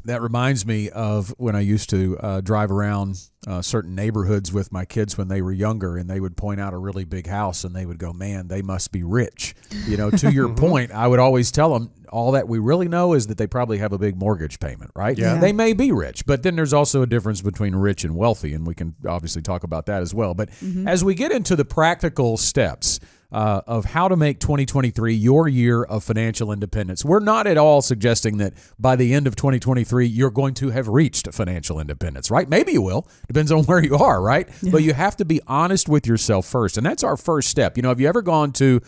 That reminds me of when I used to drive around certain neighborhoods with my kids when they were younger, and they would point out a really big house, and they would go, man, they must be rich. To your point, I would always tell them, all that we really know is that they probably have a big mortgage payment, right? Yeah. They may be rich, but then there's also a difference between rich and wealthy, and we can obviously talk about that as well. But as we get into the practical steps of how to make 2023 your year of financial independence, we're not at all suggesting that by the end of 2023, you're going to have reached financial independence, right? Maybe you will. Depends on where you are, right? Yeah. But you have to be honest with yourself first. And that's our first step. Have you ever gone to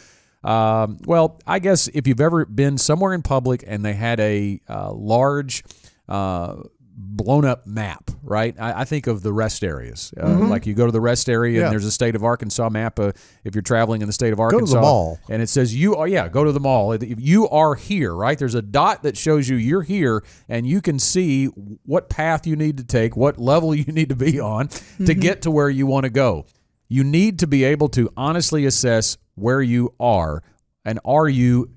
I guess if you've ever been somewhere in public and they had a large blown up map, right? I think of the rest areas. Like you go to the rest area and there's a state of Arkansas map. If you're traveling in the state of Arkansas. Go to the mall. And it says go to the mall. If you are here, right? There's a dot that shows you you're here, and you can see what path you need to take, what level you need to be on to get to where you want to go. You need to be able to honestly assess where you are, and are you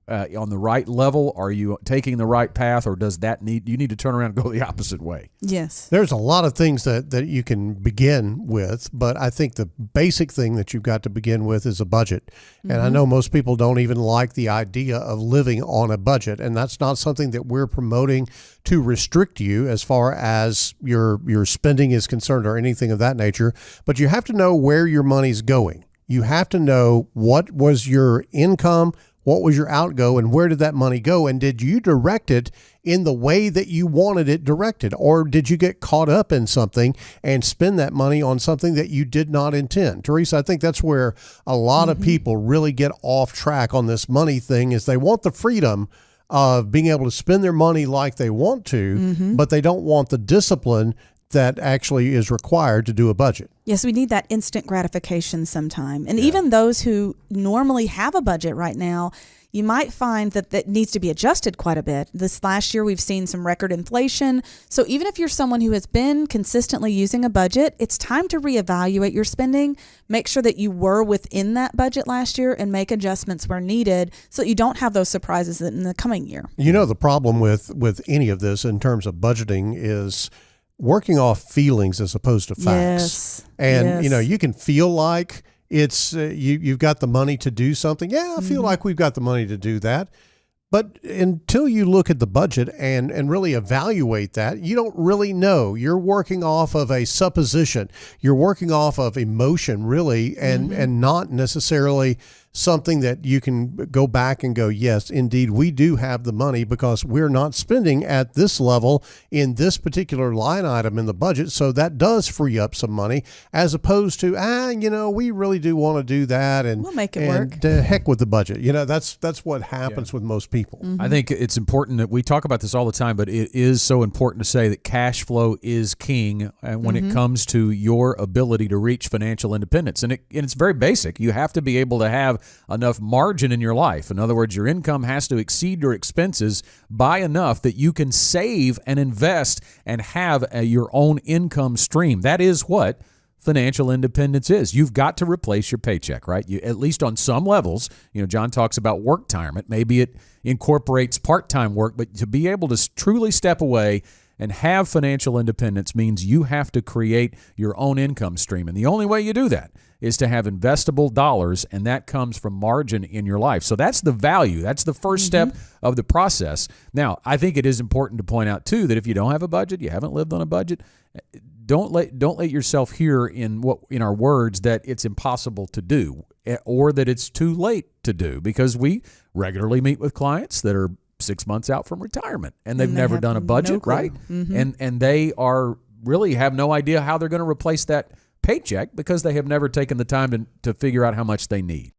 on the right level? Are you taking the right path, or does that you need to turn around and go the opposite way? Yes. There's a lot of things that you can begin with, but I think the basic thing that you've got to begin with is a budget. And I know most people don't even like the idea of living on a budget, and that's not something that we're promoting to restrict you as far as your spending is concerned or anything of that nature, but you have to know where your money's going. You have to know what was your income, what was your outgo, and where did that money go? And did you direct it in the way that you wanted it directed? Or did you get caught up in something and spend that money on something that you did not intend? Teresa, I think that's where a lot of people really get off track on this money thing, is they want the freedom of being able to spend their money like they want to, but they don't want the discipline that actually is required to do a budget. Yes, we need that instant gratification sometime. And even those who normally have a budget right now, you might find that needs to be adjusted quite a bit. This last year, we've seen some record inflation. So even if you're someone who has been consistently using a budget, it's time to reevaluate your spending. Make sure that you were within that budget last year and make adjustments where needed so that you don't have those surprises in the coming year. The problem with any of this in terms of budgeting is working off feelings as opposed to facts. And, you can feel like it's you've got the money to do something. Yeah, I feel like we've got the money to do that. But until you look at the budget and really evaluate that, you don't really know. You're working off of a supposition. You're working off of emotion, really, and not necessarily something that you can go back and go, yes, indeed, we do have the money because we're not spending at this level in this particular line item in the budget. So that does free up some money, as opposed to, we really do want to do that. And we'll make it work. To heck with the budget. That's what happens with most people. I think it's important that we talk about this all the time, but it is so important to say that cash flow is king when it comes to your ability to reach financial independence. And it's very basic. You have to be able to have enough margin in your life. In other words, your income has to exceed your expenses by enough that you can save and invest and have your own income stream. That is what financial independence is. You've got to replace your paycheck, right? At least on some levels. John talks about work retirement. Maybe it incorporates part-time work, but to be able to truly step away and have financial independence means you have to create your own income stream. And the only way you do that is to have investable dollars, and that comes from margin in your life. So that's the value. That's the first step of the process. Now, I think it is important to point out, too, that if you don't have a budget, you haven't lived on a budget, don't let yourself hear in our words that it's impossible to do or that it's too late to do, because we regularly meet with clients that are 6 months out from retirement and they've never done a budget, right? And they really have no idea how they're going to replace that paycheck because they have never taken the time to figure out how much they need.